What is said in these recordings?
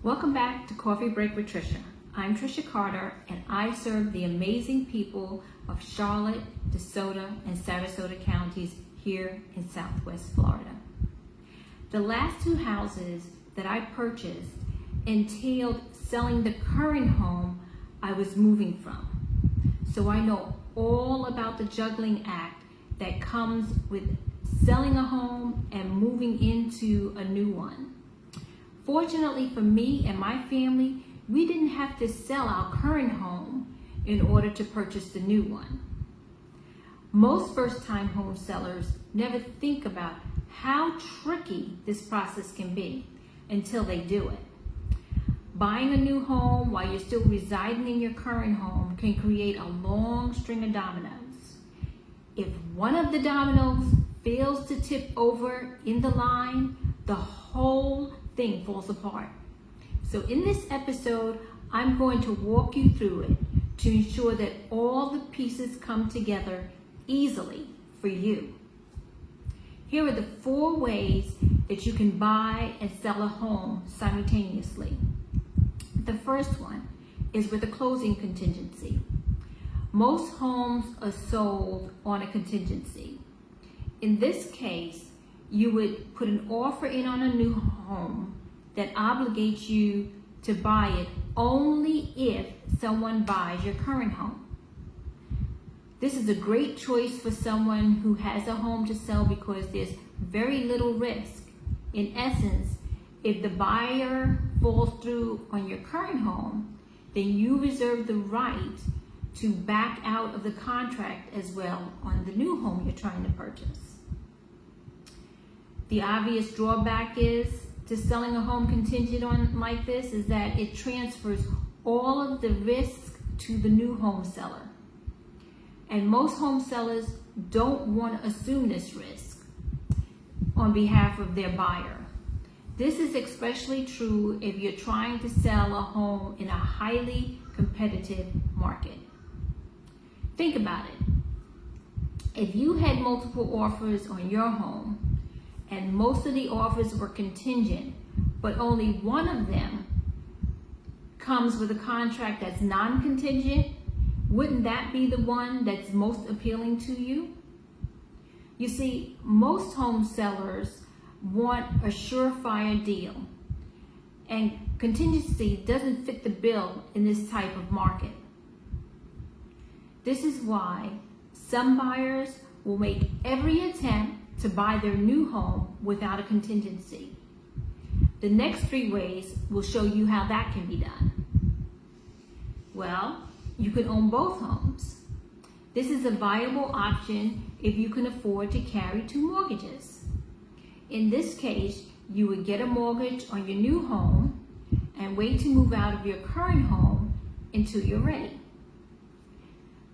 Welcome back to Coffee Break with Tricia. I'm Tricia Carter, and I serve the amazing people of Charlotte, DeSoto, and Sarasota counties here in Southwest Florida. The last two houses that I purchased entailed selling the current home I was moving from. So I know all about the juggling act that comes with selling a home and moving into a new one. Fortunately for me and my family, we didn't have to sell our current home in order to purchase the new one. Most first-time home sellers never think about how tricky this process can be until they do it. Buying a new home while you're still residing in your current home can create a long string of dominoes. If one of the dominoes fails to tip over in the line, the whole thing falls apart. So in this episode, I'm going to walk you through it to ensure that all the pieces come together easily for you. Here are the 4 ways that you can buy and sell a home simultaneously. The first one is with a closing contingency. Most homes are sold on a contingency. In this case, you would put an offer in on a new home that obligates you to buy it only if someone buys your current home. This is a great choice for someone who has a home to sell because there's very little risk. In essence, if the buyer falls through on your current home, then you reserve the right to back out of the contract as well on the new home you're trying to purchase. The obvious drawback is to selling a home contingent on like this is that it transfers all of the risk to the new home seller. And most home sellers don't want to assume this risk on behalf of their buyer. This is especially true if you're trying to sell a home in a highly competitive market. Think about it. If you had multiple offers on your home and most of the offers were contingent, but only one of them comes with a contract that's non-contingent, wouldn't that be the one that's most appealing to you? You see, most home sellers want a surefire deal, and contingency doesn't fit the bill in this type of market. This is why some buyers will make every attempt to buy their new home without a contingency. The next 3 ways will show you how that can be done. Well, you can own both homes. This is a viable option if you can afford to carry 2 mortgages. In this case, you would get a mortgage on your new home and wait to move out of your current home until you're ready.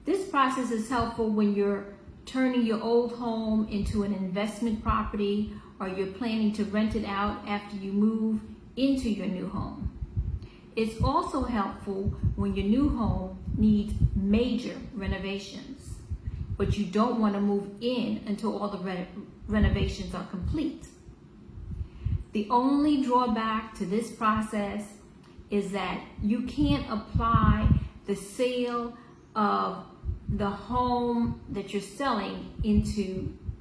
This process is helpful when you're turning your old home into an investment property or you're planning to rent it out after you move into your new home. It's also helpful when your new home needs major renovations, but you don't want to move in until all the renovations are complete. The only drawback to this process is that you can't apply the sale of the home that you're selling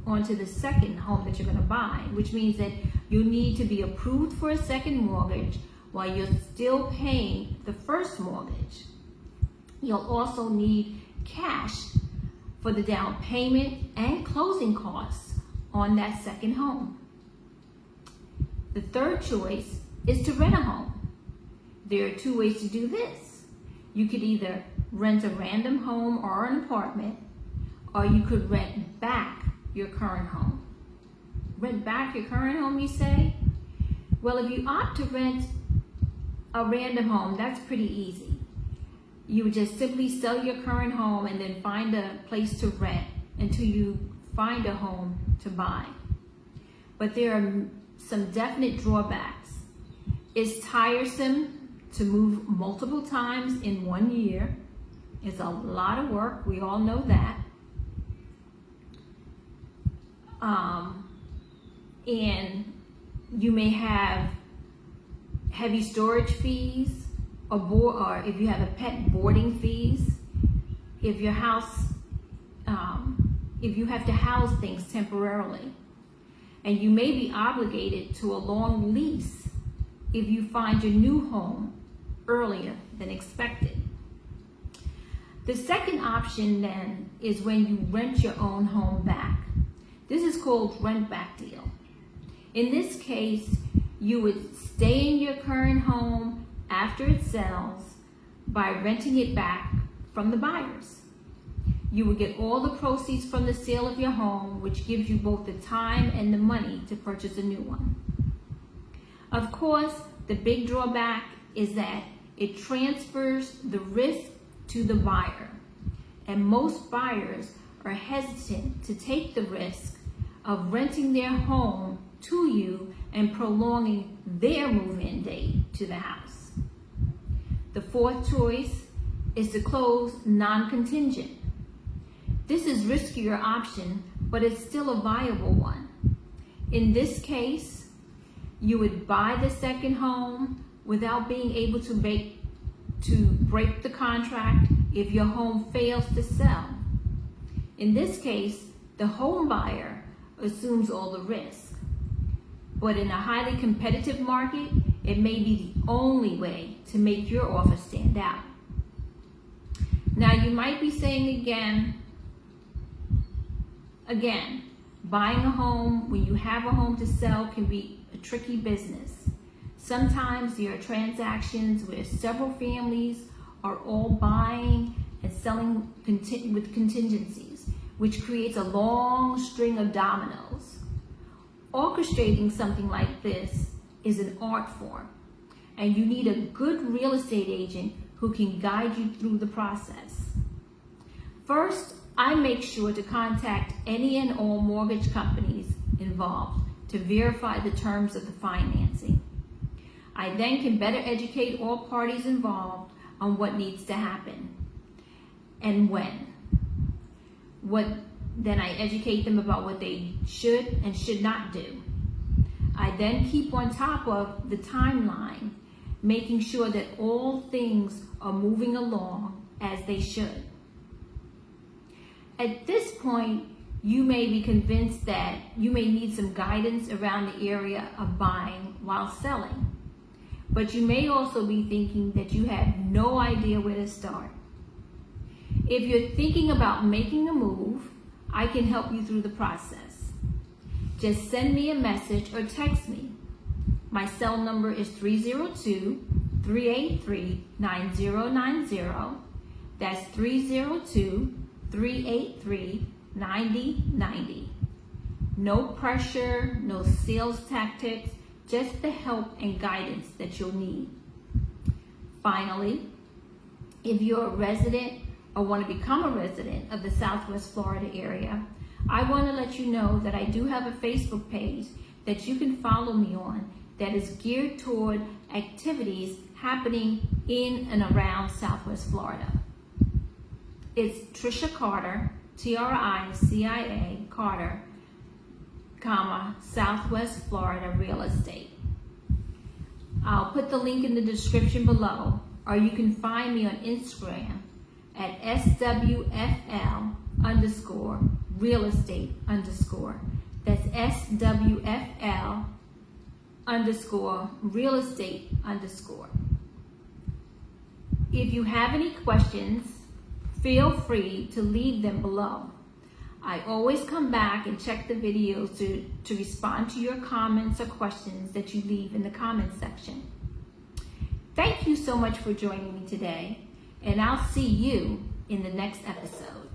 onto the second home that you're going to buy, which means that you need to be approved for a second mortgage while you're still paying the first mortgage. You'll also need cash for the down payment and closing costs on that second home. The third choice is to rent a home. There are 2 ways to do this. You could either rent a random home or an apartment, or you could rent back your current home. Rent back your current home, you say? Well, if you opt to rent a random home, that's pretty easy. You would just simply sell your current home and then find a place to rent until you find a home to buy. But there are some definite drawbacks. It's tiresome to move multiple times in 1 year. It's a lot of work, we all know that. And you may have heavy storage fees, or if you have a pet, boarding fees, if your house, if you have to house things temporarily, and you may be obligated to a long lease if you find your new home earlier than expected. The second option then is when you rent your own home back. This is called rent back deal. In this case, you would stay in your current home after it sells by renting it back from the buyers. You will get all the proceeds from the sale of your home, which gives you both the time and the money to purchase a new one. Of course, the big drawback is that it transfers the risk to the buyer, and most buyers are hesitant to take the risk of renting their home to you and prolonging their move-in date to the house. The fourth choice is to close non-contingent. This is riskier option, but it's still a viable one. In this case, you would buy the second home without being able to break the contract if your home fails to sell. In this case, the home buyer assumes all the risk. But in a highly competitive market, it may be the only way to make your offer stand out. Now you might be saying again, buying a home when you have a home to sell can be a tricky business. Sometimes there are transactions where several families are all buying and selling with contingencies, which creates a long string of dominoes. Orchestrating something like this is an art form, and you need a good real estate agent who can guide you through the process. First, I make sure to contact any and all mortgage companies involved to verify the terms of the financing. I then can better educate all parties involved on what needs to happen and when. Then I educate them about what they should and should not do. I then keep on top of the timeline, making sure that all things are moving along as they should. At this point, you may be convinced that you may need some guidance around the area of buying while selling. But you may also be thinking that you have no idea where to start. If you're thinking about making a move, I can help you through the process. Just send me a message or text me. My cell number is 302-383-9090. That's 302-383-9090. No pressure, no sales tactics, just the help and guidance that you'll need. Finally, if you're a resident or want to become a resident of the Southwest Florida area, I want to let you know that I do have a Facebook page that you can follow me on that is geared toward activities happening in and around Southwest Florida. It's Tricia Carter, Tricia Carter, Southwest Florida Real Estate. I'll put the link in the description below, or you can find me on Instagram at SWFL_real estate_. That's SWFL_real estate_. If you have any questions, feel free to leave them below. I always come back and check the videos to respond to your comments or questions that you leave in the comments section. Thank you so much for joining me today, and I'll see you in the next episode.